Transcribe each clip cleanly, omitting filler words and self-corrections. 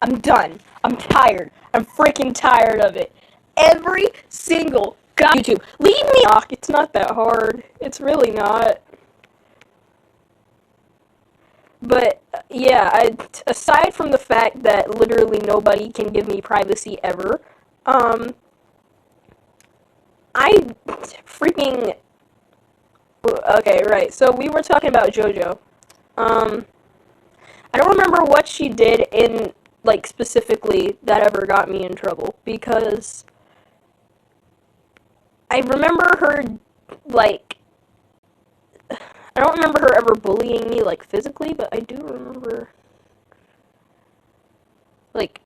I'm done. I'm tired. I'm freaking tired of it. Every single god YouTube. Leave me off. It's not that hard. It's really not. But yeah, aside from the fact that literally nobody can give me privacy ever, um, I freaking okay, right. So we were talking about JoJo. Um, I don't remember what she did in like specifically that ever got me in trouble because I remember her like I don't remember her ever bullying me like physically, but I do remember like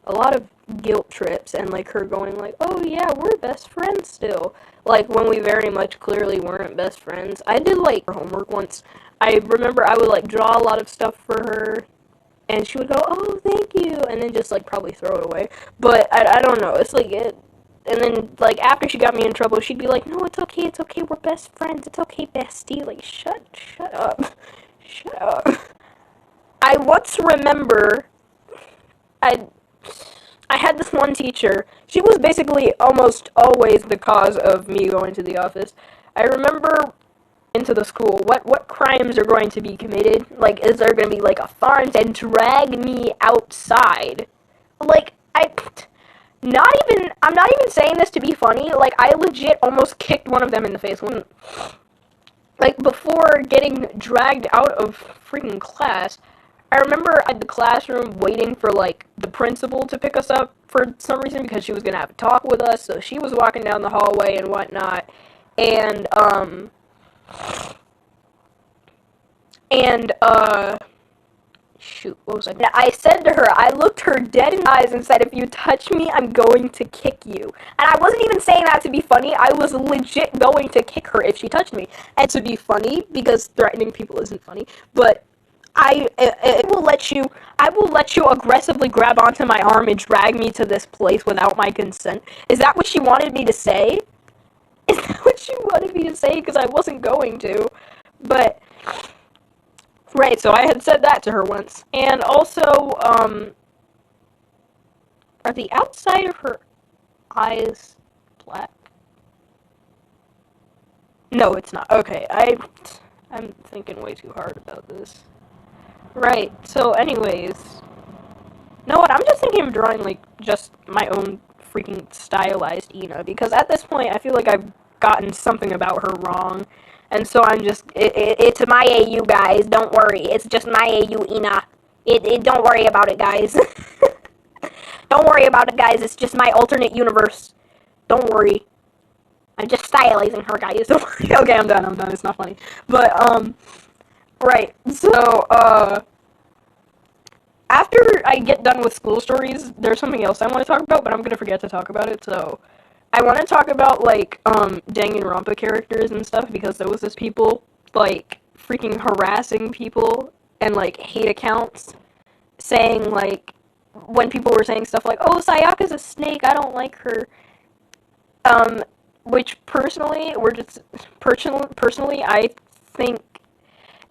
a lot of guilt trips and like her going like, "Oh yeah, we're best friends still." Like when we very much clearly weren't best friends. I did like her homework once. I remember I would like draw a lot of stuff for her and she would go, "Oh, thank you," and then just like probably throw it away. But I don't know. It's like it and then like after she got me in trouble, she'd be like, "No, it's okay. We're best friends. It's okay, bestie." Like shut up. Shut up. I once remember I I had this one teacher. She was basically almost always the cause of me going to the office. I remember into the school. What crimes are going to be committed? Like, is there going to be like a fine and drag me outside? Like, I'm not even saying this to be funny. Like, I legit almost kicked one of them in the face when, like, before getting dragged out of freaking class. I remember at the classroom waiting for like the principal to pick us up for some reason because she was gonna have a talk with us. So she was walking down the hallway and whatnot, and and shoot, what was I? I said to her, I looked her dead in the eyes and said, "If you touch me, I'm going to kick you." And I wasn't even saying that to be funny. I was legit going to kick her if she touched me. And to be funny, because threatening people isn't funny, but I will let you aggressively grab onto my arm and drag me to this place without my consent. Is that what she wanted me to say? Is that what she wanted me to say? Because I wasn't going to. But, right, so I had said that to her once. And also, are the outside of her eyes black? No, it's not. Okay, I'm thinking way too hard about this. Right, so anyways, you know what, I'm just thinking of drawing, like, just my own freaking stylized Ina, because at this point, I feel like I've gotten something about her wrong, and so I'm just, it's my AU, guys, don't worry, it's just my AU, Ina, don't worry about it, guys, don't worry about it, guys, it's just my alternate universe, don't worry, I'm just stylizing her, guys, don't worry, okay, I'm done, it's not funny, but, right, so, after I get done with school stories, there's something else I want to talk about, but I'm gonna forget to talk about it, so I want to talk about, like, Danganronpa characters and stuff, because there was this people, like, freaking harassing people, and, like, hate accounts, saying, like, when people were saying stuff like, "Oh, Sayaka's a snake, I don't like her," which personally, I think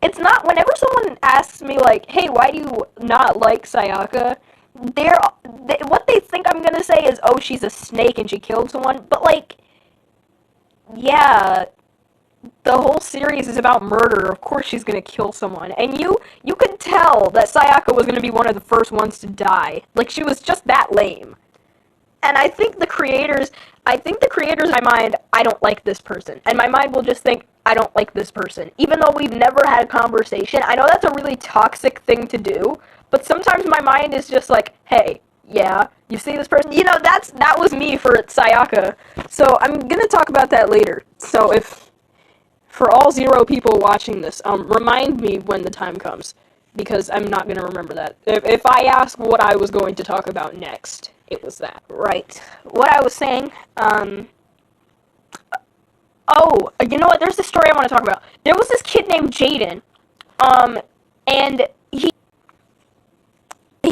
it's not, whenever someone asks me, like, "Hey, why do you not like Sayaka?" What they think I'm gonna say is, "Oh, she's a snake and she killed someone," but, like, yeah, the whole series is about murder, of course she's gonna kill someone, and you could tell that Sayaka was gonna be one of the first ones to die, like, she was just that lame. And I think the creators in my mind, I don't like this person. And my mind will just think, I don't like this person. Even though we've never had a conversation. I know that's a really toxic thing to do, but sometimes my mind is just like, hey, yeah, you see this person? You know, that was me for Sayaka. So I'm gonna talk about that later. So for all 0 people watching this, remind me when the time comes, because I'm not gonna remember that. If I ask what I was going to talk about next, it was that. Right. What I was saying, oh, you know what, there's this story I want to talk about. There was this kid named Jaden, and he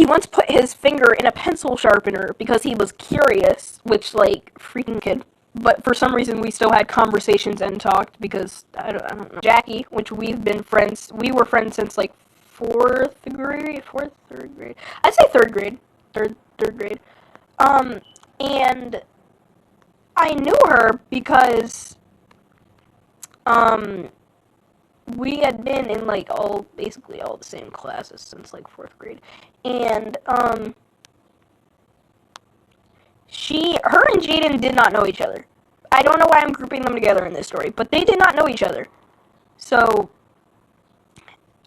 once put his finger in a pencil sharpener because he was curious, which, like, freaking kid. But for some reason, we still had conversations and talked because, I don't know. Jackie, which we were friends since, like, 3rd grade? I'd say 3rd grade. third grade. And I knew her because, we had been in, like, basically all the same classes since, like, 4th grade. And, her and Jaden did not know each other. I don't know why I'm grouping them together in this story, but they did not know each other. So,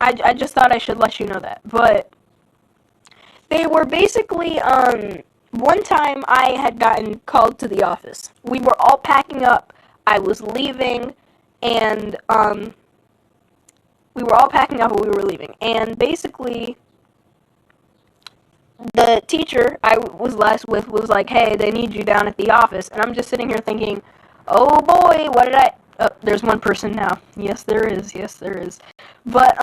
I just thought I should let you know that. But they were basically, one time I had gotten called to the office. We were all packing up. I was leaving, and, we were all packing up and we were leaving. And basically, the teacher I was last with was like, hey, they need you down at the office. And I'm just sitting here thinking, oh boy, what did I... Oh, there's one person now. Yes, there is. Yes, there is. But,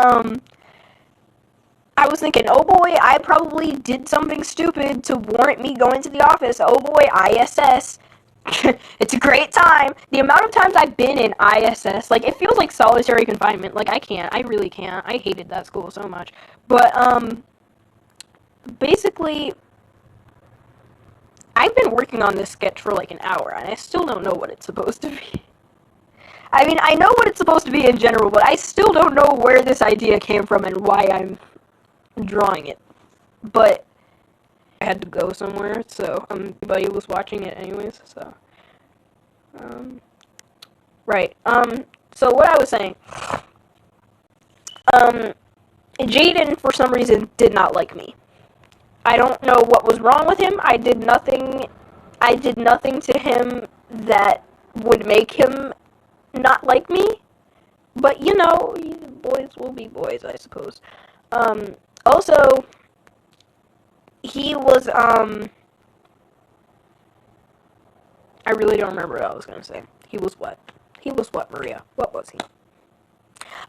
I was thinking, oh boy, I probably did something stupid to warrant me going to the office. Oh boy, ISS. It's a great time. The amount of times I've been in ISS, like, it feels like solitary confinement. Like, I really can't. I hated that school so much. But, basically, I've been working on this sketch for like an hour, and I still don't know what it's supposed to be. I mean, I know what it's supposed to be in general, but I still don't know where this idea came from and why I'm drawing it. But I had to go somewhere, so everybody was watching it anyways, so right. So what I was saying, Jaden for some reason did not like me. I don't know what was wrong with him. I did nothing to him that would make him not like me. But, you know, boys will be boys, I suppose. Also, he was, I really don't remember what I was gonna say. He was what? He was what, Maria? What was he?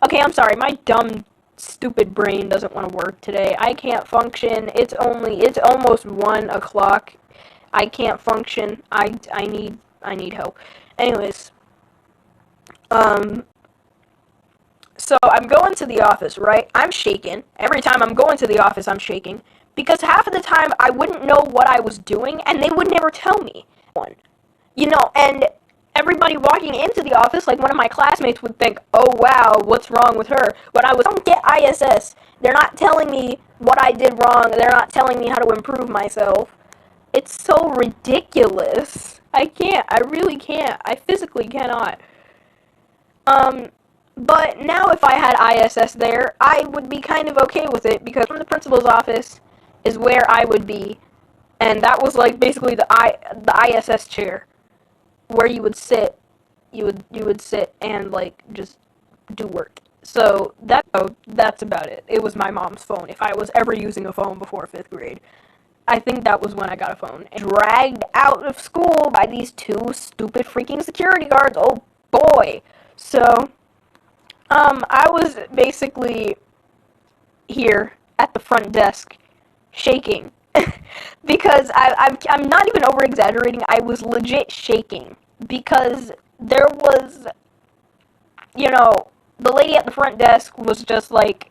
Okay, I'm sorry, my dumb, stupid brain doesn't want to work today. I can't function. It's almost 1 o'clock. I can't function. I need help. Anyways, so I'm going to the office, right? I'm shaking. Every time I'm going to the office, I'm shaking. Because half of the time, I wouldn't know what I was doing, and they would never tell me. You know, and everybody walking into the office, like one of my classmates would think, oh wow, what's wrong with her? But I don't get ISS. They're not telling me what I did wrong. They're not telling me how to improve myself. It's so ridiculous. I can't. I really can't. I physically cannot. But now if I had ISS there, I would be kind of okay with it, because from the principal's office is where I would be. And that was like basically the ISS chair where you would sit. You would sit and like just do work. So that's about it. It was my mom's phone. If I was ever using a phone before 5th grade, I think that was when I got a phone. Dragged out of school by these 2 stupid freaking security guards. Oh boy. So I was basically here at the front desk, shaking, because I'm not even over exaggerating. I was legit shaking because there was, you know, the lady at the front desk was just like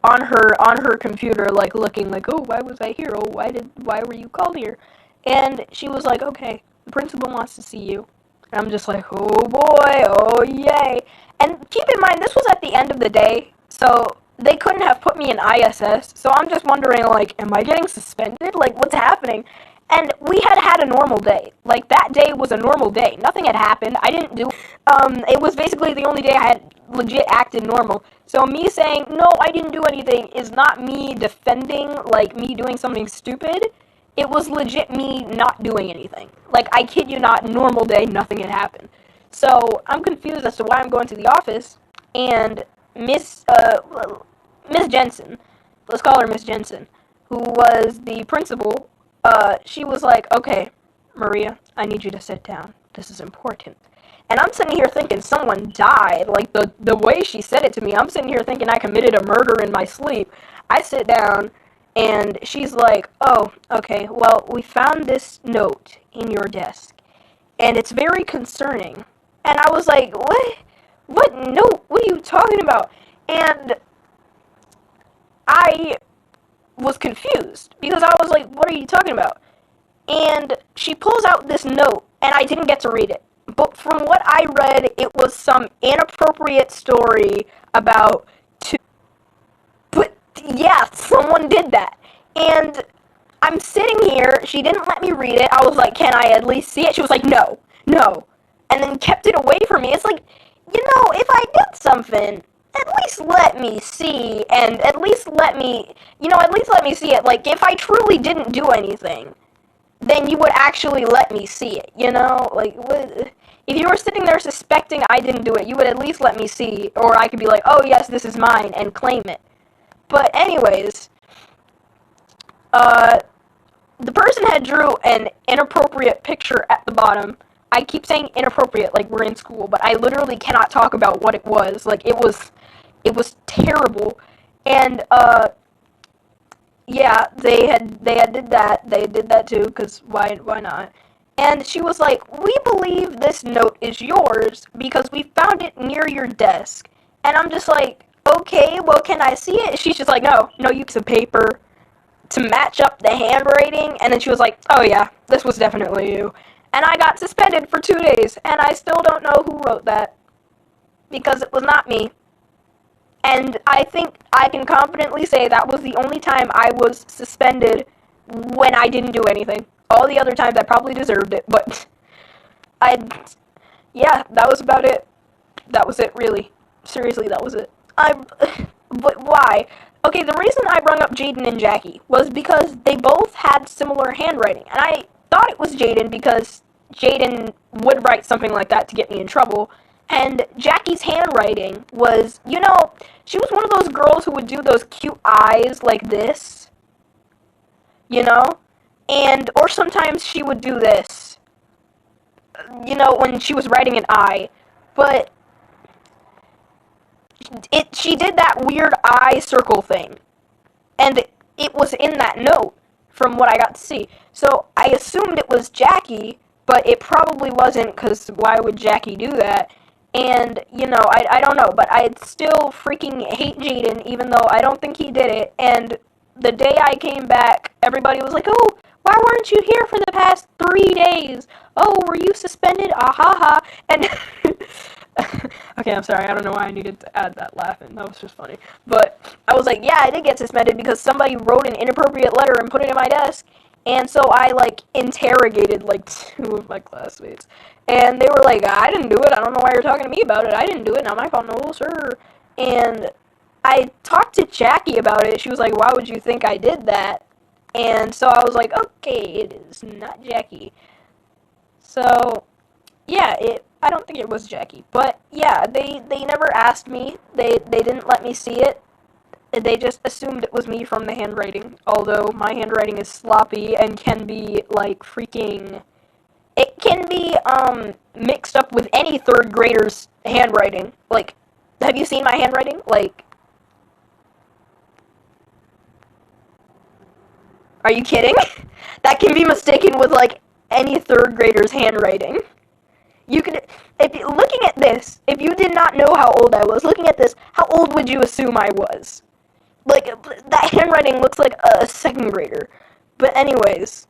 on her computer, like looking like, oh, why was I here? Oh, why were you called here? And she was like, okay, the principal wants to see you. And I'm just like, oh boy, oh yay. And keep in mind, this was at the end of the day, so they couldn't have put me in ISS, so I'm just wondering, like, am I getting suspended? Like, what's happening? And we had a normal day. Like, that day was a normal day. Nothing had happened. I didn't do... it was basically the only day I had legit acted normal. So me saying, no, I didn't do anything, is not me defending, like, me doing something stupid. It was legit me not doing anything. Like, I kid you not, normal day, nothing had happened. So, I'm confused as to why I'm going to the office, and Miss Jensen, let's call her Miss Jensen, who was the principal, she was like, okay, Maria, I need you to sit down. This is important. And I'm sitting here thinking someone died. Like, the way she said it to me, I'm sitting here thinking I committed a murder in my sleep. I sit down, and she's like, oh, okay, well, we found this note in your desk, and it's very concerning. And I was like, what? What note? What are you talking about? And I was confused because I was like, what are you talking about? And she pulls out this note, and I didn't get to read it. But from what I read, it was some inappropriate story about two. But yeah, someone did that. And I'm sitting here, she didn't let me read it. I was like, can I at least see it? She was like, no, no. And then kept it away from me. It's like, if I did something, at least let me see, and at least let me, at least let me see it. Like, if I truly didn't do anything, then you would actually let me see it, Like, if you were sitting there suspecting I didn't do it, you would at least let me see, or I could be like, oh, yes, this is mine, and claim it. But anyways, the person had drew an inappropriate picture at the bottom. I keep saying inappropriate like we're in school, but I literally cannot talk about what it was. Like, it was terrible. And, yeah, they had did that. They did that too, because why not? And she was like, we believe this note is yours because we found it near your desk. And I'm just like, okay, well, can I see it? She's just like, no use of paper to match up the handwriting. And then she was like, oh yeah, this was definitely you. And I got suspended for 2 days, and I still don't know who wrote that because it was not me. And I think I can confidently say that was the only time I was suspended when I didn't do anything. All the other times I probably deserved it, but yeah, that was about it. That was it, really. Seriously, that was it. But why? Okay, the reason I brought up Jaden and Jackie was because they both had similar handwriting, and I thought it was Jaden because Jaden would write something like that to get me in trouble. And Jackie's handwriting was, she was one of those girls who would do those cute eyes like this, or sometimes she would do this, when she was writing an I, but she did that weird eye circle thing, and it was in that note from what I got to see. So I assumed it was Jackie, but it probably wasn't, because why would Jackie do that? And, I don't know, but I still freaking hate Jaden, even though I don't think he did it. And the day I came back, everybody was like, oh, why weren't you here for the past 3 days? Oh, were you suspended? Ah ha ha. And, okay, I'm sorry, I don't know why I needed to add that laugh in. That was just funny. But I was like, yeah, I did get suspended because somebody wrote an inappropriate letter and put it in my desk. And so I, interrogated, 2 of my classmates. And they were like, I didn't do it. I don't know why you're talking to me about it. I didn't do it. Not my fault. No, sir. And I talked to Jackie about it. She was like, why would you think I did that? And so I was like, okay, it is not Jackie. So, yeah, I don't think it was Jackie. But, yeah, they never asked me. They didn't let me see it. They just assumed it was me from the handwriting, although my handwriting is sloppy and can be, freaking... It can be, mixed up with any 3rd grader's handwriting. Have you seen my handwriting? Are you kidding? That can be mistaken with, any 3rd grader's handwriting. You could, looking at this, if you did not know how old I was, looking at this, how old would you assume I was? That handwriting looks like a 2nd grader. But anyways,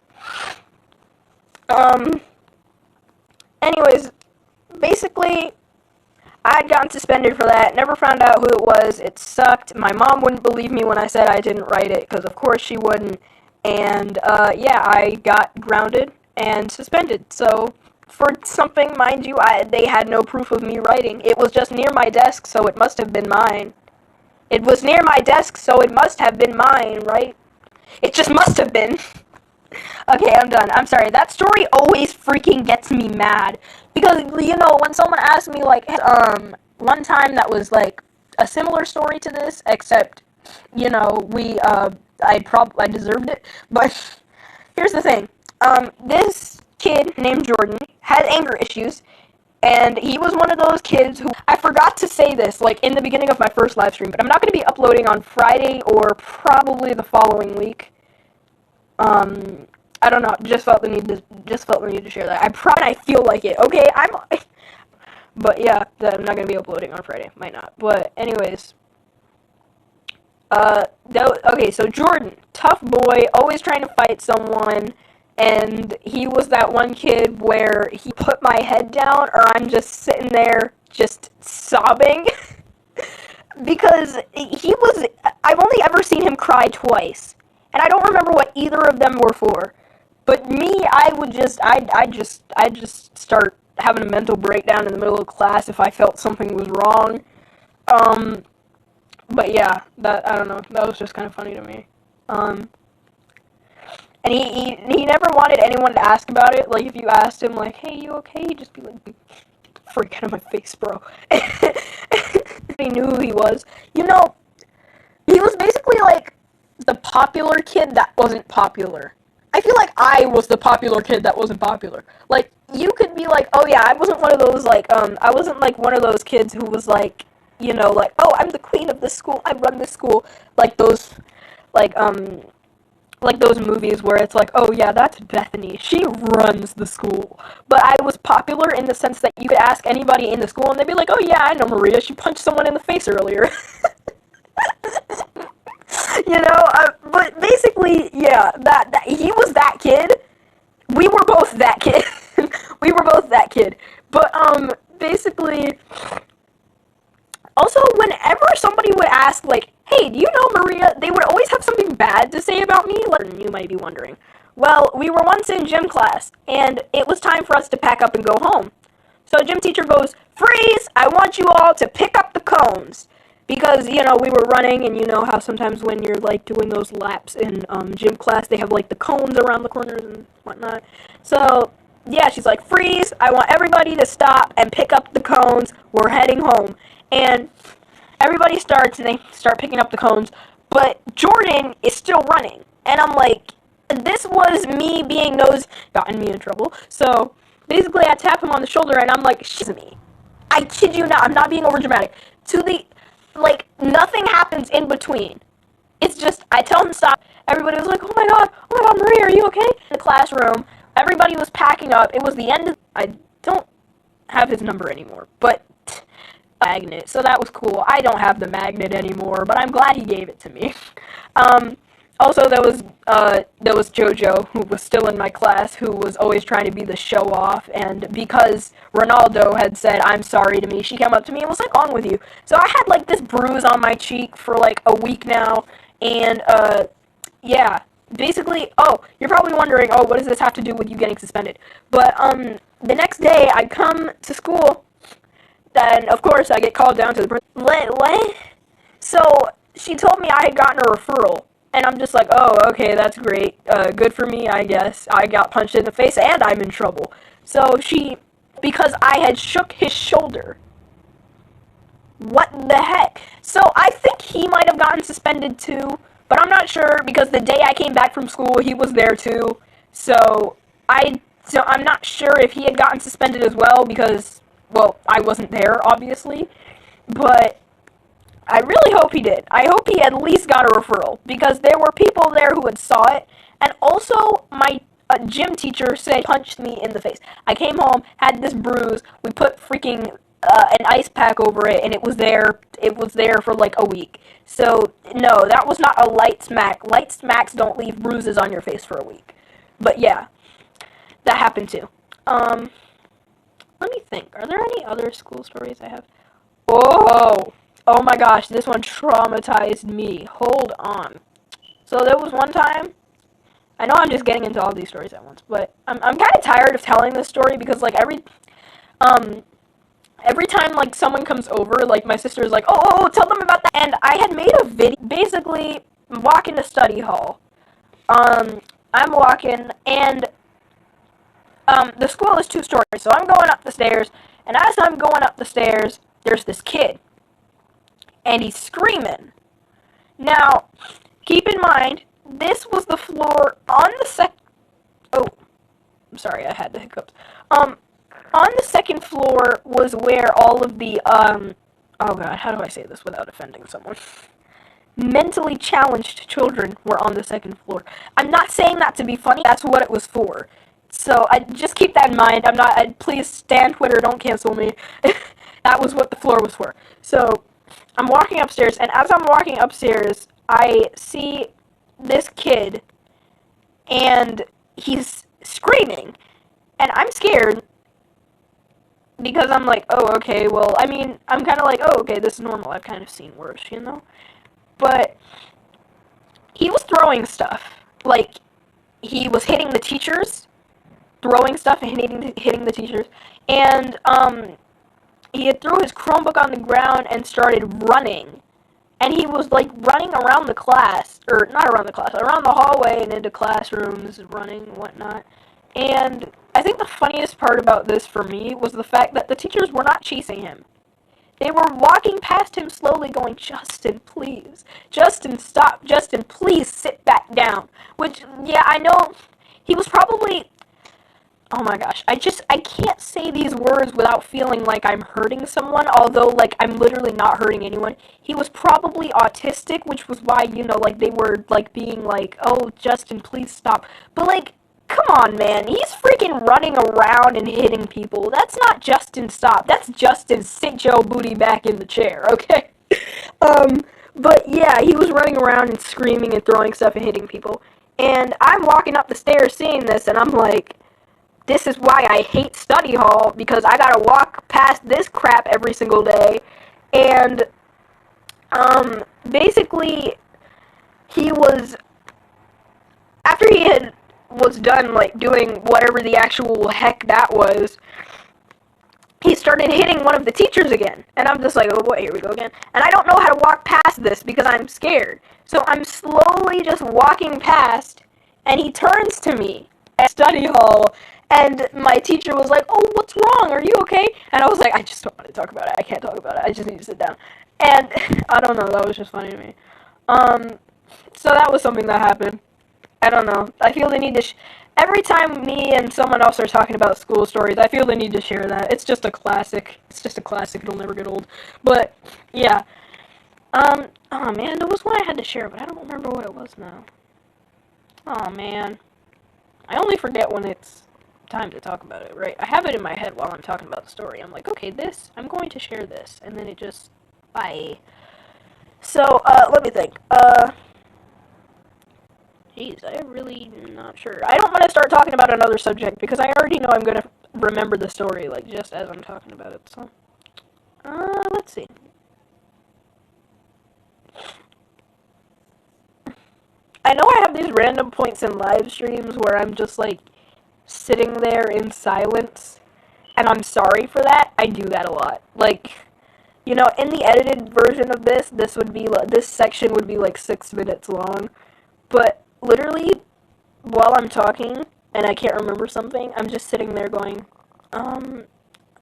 basically, I had gotten suspended for that, never found out who it was, it sucked. My mom wouldn't believe me when I said I didn't write it, because of course she wouldn't, and, yeah, I got grounded and suspended, so, for something, mind you, they had no proof of me writing. It was just near my desk, so it must have been mine. It was near my desk, so it must have been mine, right? It just must have been. Okay, I'm done. I'm sorry. That story always freaking gets me mad. Because, when someone asks me, one time that was, a similar story to this, except, I deserved it. But, here's the thing. This kid named Jordan had anger issues. And he was one of those kids who, I forgot to say this, in the beginning of my first live stream, but I'm not going to be uploading on Friday or probably the following week. I don't know, just felt the need to share that. I feel like it, okay? But yeah, I'm not going to be uploading on Friday, might not. But anyways, Okay, so Jordan, tough boy, always trying to fight someone, and he was that one kid where he put my head down, or I'm just sitting there just sobbing. Because I've only ever seen him cry twice, and I don't remember what either of them were for. But me, I'd just start having a mental breakdown in the middle of class if I felt something was wrong. Um, but yeah, I don't know, that was just kind of funny to me. Um, and he never wanted anyone to ask about it. Like, if you asked him, like, hey, you okay? He'd just be like, get the freak out of my face, bro. He knew who he was. You know, he was basically like the popular kid that wasn't popular. I feel like I was the popular kid that wasn't popular. Like, you could be like, oh yeah, I wasn't one of those, like, I wasn't like one of those kids who was like, you know, like, oh, I'm the queen of this school, I run this school. Like those, like, like those movies where it's like, oh yeah, that's Bethany, she runs the school. But I was popular in the sense that you could ask anybody in the school and they'd be like, oh yeah, I know Maria, she punched someone in the face earlier. You know, but basically, yeah, that he was that kid. We were both that kid. We were both that kid. But basically, also whenever somebody would ask like, "Hey, do you know Maria?" they would always have something bad to say about me. Like, you might be wondering. Well, we were once in gym class, and it was time for us to pack up and go home. So the gym teacher goes, "Freeze! I want you all to pick up the cones." Because, you know, we were running, and you know how sometimes when you're, like, doing those laps in gym class, they have, like, the cones around the corners and whatnot. So, yeah, she's like, "Freeze! I want everybody to stop and pick up the cones. We're heading home." And everybody starts, and they start picking up the cones, but Jordan is still running. And I'm like, this was me being gotten me in trouble. So, basically, I tap him on the shoulder, and I'm like, "She's me." I kid you not, I'm not being overdramatic. Like, nothing happens in between. It's just, I tell him to stop. Everybody was like, oh my god, Maria, are you okay? In the classroom, everybody was packing up. It was the end of, I don't have his number anymore, but magnet, so that was cool. I don't have the magnet anymore, but I'm glad he gave it to me. Um, Also, there was JoJo, who was still in my class, who was always trying to be the show-off, and because Ronaldo had said, "I'm sorry" to me, she came up to me and was like, "What's wrong with you?" So I had, like, this bruise on my cheek for, like, a week now, and, yeah. Basically, oh, you're probably wondering, oh, what does this have to do with you getting suspended? But, the next day, I come to school, then, of course, I get called down to the principal. What? So, she told me I had gotten a referral. And I'm just like, oh, okay, that's great. Good for me, I guess. I got punched in the face and I'm in trouble. So because I had shook his shoulder. What the heck? So I think he might have gotten suspended too, but I'm not sure because the day I came back from school, he was there too. So I'm not sure if he had gotten suspended as well because, well, I wasn't there, obviously. But I really hope he did. I hope he at least got a referral because there were people there who had saw it, and also my gym teacher said punched me in the face. I came home, had this bruise. We put freaking an ice pack over it, and it was there. It was there for like a week. So no, that was not a light smack. Light smacks don't leave bruises on your face for a week. But yeah, that happened too. Let me think. Are there any other school stories I have? Oh. Oh my gosh, this one traumatized me. Hold on. So there was one time, I know I'm just getting into all these stories at once, but I'm kind of tired of telling this story because like every time like someone comes over, like my sister is like, oh, tell them about that. And I had made a video, basically walking to study hall. I'm walking and the school is 2 stories, so I'm going up the stairs, and as I'm going up the stairs, there's this kid. And he's screaming. Now, keep in mind, this was the floor on the oh, I'm sorry, I had the hiccups. On the second floor was where all of the, oh god, how do I say this without offending someone? Mentally challenged children were on the second floor. I'm not saying that to be funny, that's what it was for. So, just keep that in mind. Please, Stan Twitter, don't cancel me. That was what the floor was for. So, I'm walking upstairs, and as I'm walking upstairs, I see this kid, and he's screaming, and I'm scared, because I'm like, oh, okay, well, I mean, I'm kind of like, oh, okay, this is normal, I've kind of seen worse, you know? But he was throwing stuff. Like, he was hitting the teachers, throwing stuff and hitting the teachers, and, he had threw his Chromebook on the ground and started running. And he was, like, running around the class, or not around the class, around the hallway and into classrooms, running and whatnot. And I think the funniest part about this for me was the fact that the teachers were not chasing him. They were walking past him slowly going, Justin, please. Justin, stop. Justin, please sit back down. Which, yeah, I know he was probably... Oh my gosh, I can't say these words without feeling like I'm hurting someone, although, like, I'm literally not hurting anyone. He was probably autistic, which was why, you know, like, they were, like, being like, oh, Justin, please stop. But, like, come on, man, he's freaking running around and hitting people. That's not Justin, stop. That's Justin, sit your booty back in the chair, okay? But, yeah, he was running around and screaming and throwing stuff and hitting people. And I'm walking up the stairs seeing this, and I'm like... This is why I hate study hall, because I gotta walk past this crap every single day. And, basically, he was, after he was done, like, doing whatever the actual heck that was, he started hitting one of the teachers again. And I'm just like, oh boy, here we go again. And I don't know how to walk past this because I'm scared. So I'm slowly just walking past, and he turns to me at study hall. And my teacher was like, oh, what's wrong? Are you okay? And I was like, I just don't want to talk about it. I can't talk about it. I just need to sit down. And I don't know. That was just funny to me. So that was something that happened. I don't know. I feel they need to... Every time me and someone else are talking about school stories, I feel they need to share that. It's just a classic. It's just a classic. It'll never get old. But, yeah. Oh, man. There was one I had to share, but I don't remember what it was now. Oh, man. I only forget when it's time to talk about it, right? I have it in my head while I'm talking about the story. I'm like, okay, I'm going to share this, and then it just, bye. So, let me think. Jeez, I'm really not sure. I don't want to start talking about another subject, because I already know I'm going to remember the story, like, just as I'm talking about it, so. Let's see. I know I have these random points in live streams where I'm just, like, sitting there in silence, and I'm sorry for that. I do that a lot. Like, you know, in the edited version of this would be, this section would be, like, 6 minutes long, but literally, while I'm talking, and I can't remember something, I'm just sitting there going,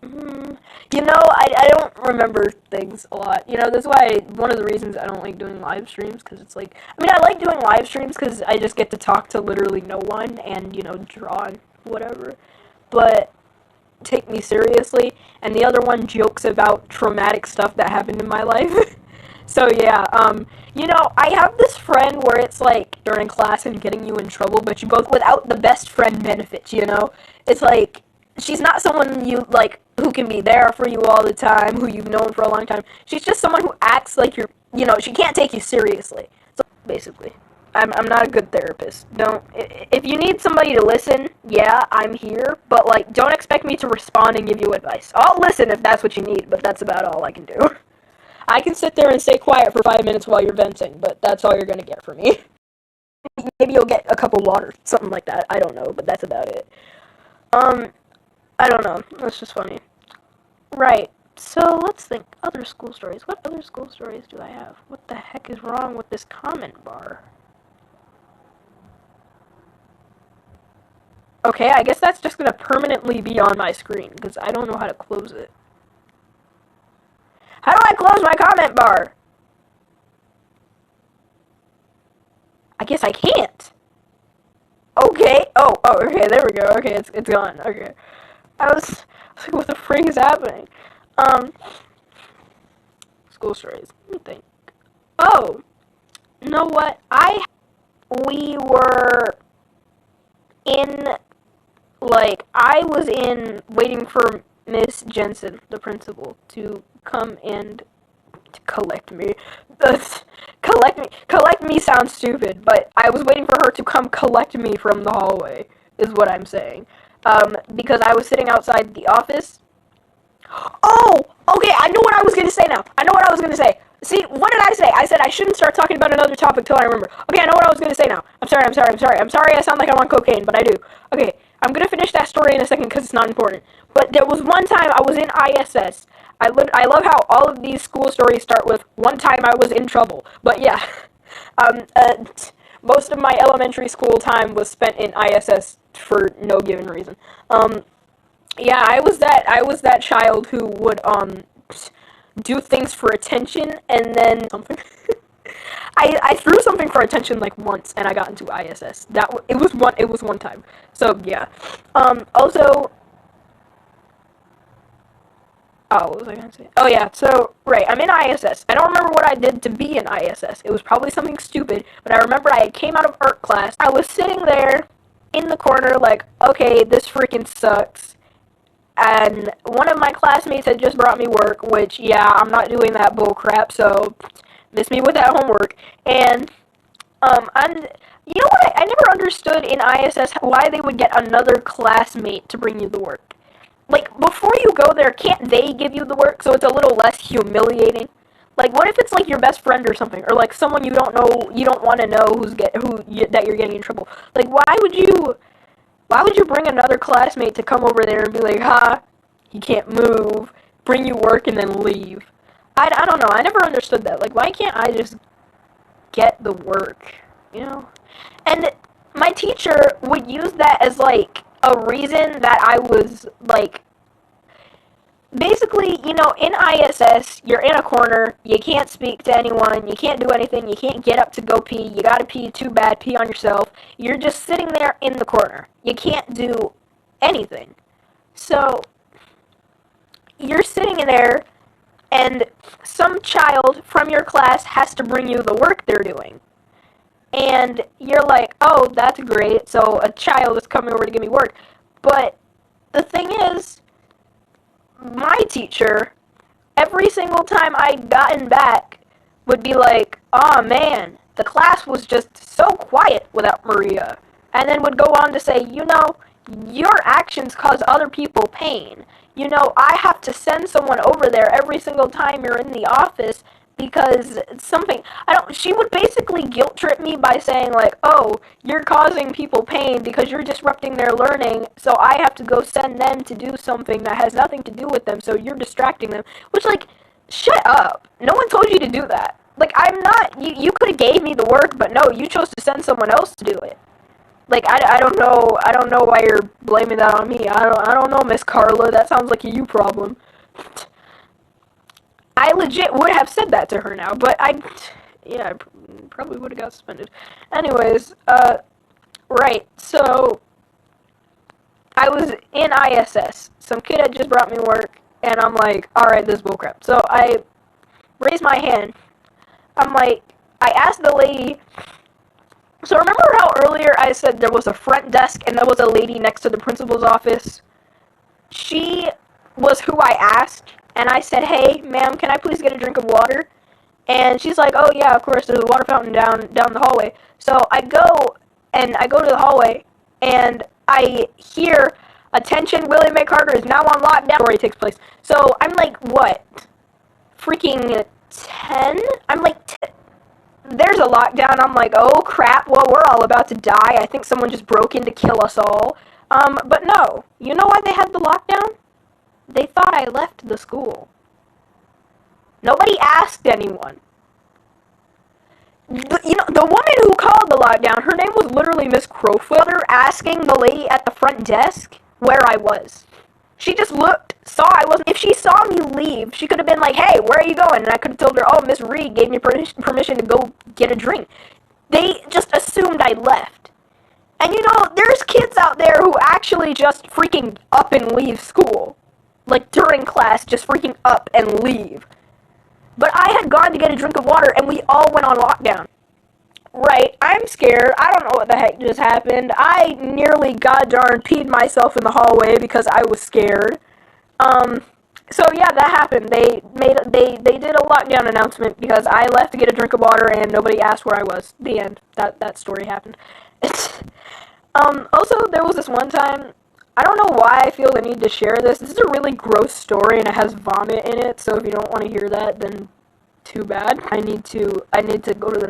you know, I don't remember things a lot. You know, that's why, one of the reasons I don't like doing live streams, because it's like, I mean, I like doing live streams because I just get to talk to literally no one, and, you know, draw and whatever, but take me seriously, and the other one jokes about traumatic stuff that happened in my life. So, yeah, you know, I have this friend where it's like, during class and getting you in trouble, but you both, without the best friend benefits, you know? It's like, she's not someone you, like, who can be there for you all the time, who you've known for a long time. She's just someone who acts like you're, you know, she can't take you seriously. So, basically, I'm not a good therapist. Don't, if you need somebody to listen, yeah, I'm here, but, like, don't expect me to respond and give you advice. I'll listen if that's what you need, but that's about all I can do. I can sit there and stay quiet for 5 minutes while you're venting, but that's all you're gonna get from me. Maybe you'll get a cup of water, something like that. I don't know, but that's about it. I don't know. That's just funny. Right. So, let's think. Other school stories. What other school stories do I have? What the heck is wrong with this comment bar? Okay, I guess that's just gonna permanently be on my screen, because I don't know how to close it. How do I close my comment bar? I guess I can't. Okay. Oh, okay, there we go. Okay, it's gone. Okay. I was like, what the freak is happening? School stories. Let me think. Oh, you know what? We were in, like, I was in waiting for Miss Jensen, the principal, to come and collect me. Collect me sounds stupid, but I was waiting for her to come collect me from the hallway, is what I'm saying. Because I was sitting outside the office. Oh, okay, I know what I was gonna say now. I know what I was gonna say. See, what did I say? I said I shouldn't start talking about another topic till I remember. Okay, I know what I was gonna say now. I'm sorry. I'm sorry I sound like I'm on cocaine, but I do. Okay, I'm gonna finish that story in a second because it's not important. But there was one time I was in ISS. I love how all of these school stories start with one time I was in trouble. But yeah, um, uh, most of my elementary school time was spent in ISS for no given reason. Yeah, I was that child who would do things for attention and then something. I threw something for attention like once and I got into ISS. It was one time. So yeah. Also, oh, what was I gonna say? Oh yeah, so right, I'm in ISS. I don't remember what I did to be in ISS. It was probably something stupid, but I remember I came out of art class. I was sitting there in the corner like, okay, this freaking sucks. And one of my classmates had just brought me work, which, yeah, I'm not doing that bull crap, so miss me with that homework. And, I'm, you know what, I never understood in ISS why they would get another classmate to bring you the work. Like, before you go there, can't they give you the work so it's a little less humiliating? Like, what if it's, like, your best friend or something, or, like, someone you don't know, you don't want to know that you're getting in trouble? Like, why would you bring another classmate to come over there and be like, ha, he can't move, bring you work, and then leave? I don't know. I never understood that. Like, why can't I just get the work? You know? And my teacher would use that as, like, a reason that I was, like, basically, in ISS, you're in a corner, you can't speak to anyone, you can't do anything, you can't get up to go pee, you gotta pee, too bad, pee on yourself. You're just sitting there in the corner. You can't do anything. So, you're sitting in there, and some child from your class has to bring you the work they're doing. And you're like, oh, that's great, so a child is coming over to give me work. But the thing is, my teacher, every single time I'd gotten back, would be like, "Aw, man, the class was just so quiet without Maria." And then would go on to say, your actions cause other people pain. I have to send someone over there every single time you're in the office because something, she would basically guilt trip me by saying like, oh, you're causing people pain because you're disrupting their learning, so I have to go send them to do something that has nothing to do with them, so you're distracting them. Which, like, shut up. No one told you to do that. Like, I'm not, you could have gave me the work, but no, you chose to send someone else to do it. Like, I don't know why you're blaming that on me. I don't know, Miss Carla, that sounds like a you problem. I legit would have said that to her now, but yeah, I probably would have got suspended. Anyways, right, so, I was in ISS. Some kid had just brought me work, and I'm like, alright, this is bullcrap. So, I raised my hand. I'm like, I asked the lady, so remember how earlier I said there was a front desk and there was a lady next to the principal's office? She was who I asked. And I said, hey, ma'am, can I please get a drink of water? And she's like, oh, yeah, of course, there's a water fountain down the hallway. So I go to the hallway, and I hear, attention, William A. Carter is now on lockdown. Story takes place. So I'm like, what? Freaking 10? I'm like, there's a lockdown. I'm like, oh, crap, well, we're all about to die. I think someone just broke in to kill us all. But no. You know why they had the lockdown? They thought I left the school. Nobody asked anyone. The woman who called the lockdown, her name was literally Miss Crowfoot, asking the lady at the front desk where I was. She just looked, saw I wasn't. If she saw me leave, she could have been like, hey, where are you going? And I could have told her, oh, Miss Reed gave me permission to go get a drink. They just assumed I left. And there's kids out there who actually just freaking up and leave school. Like, during class, just freaking up and leave. But I had gone to get a drink of water, and we all went on lockdown. Right, I'm scared. I don't know what the heck just happened. I nearly goddarn peed myself in the hallway because I was scared. So yeah, that happened. They did a lockdown announcement because I left to get a drink of water and nobody asked where I was. The end. That story happened. Also, there was this one time, I don't know why I feel the need to share this. This is a really gross story and it has vomit in it, so if you don't want to hear that, then too bad. I need to go to the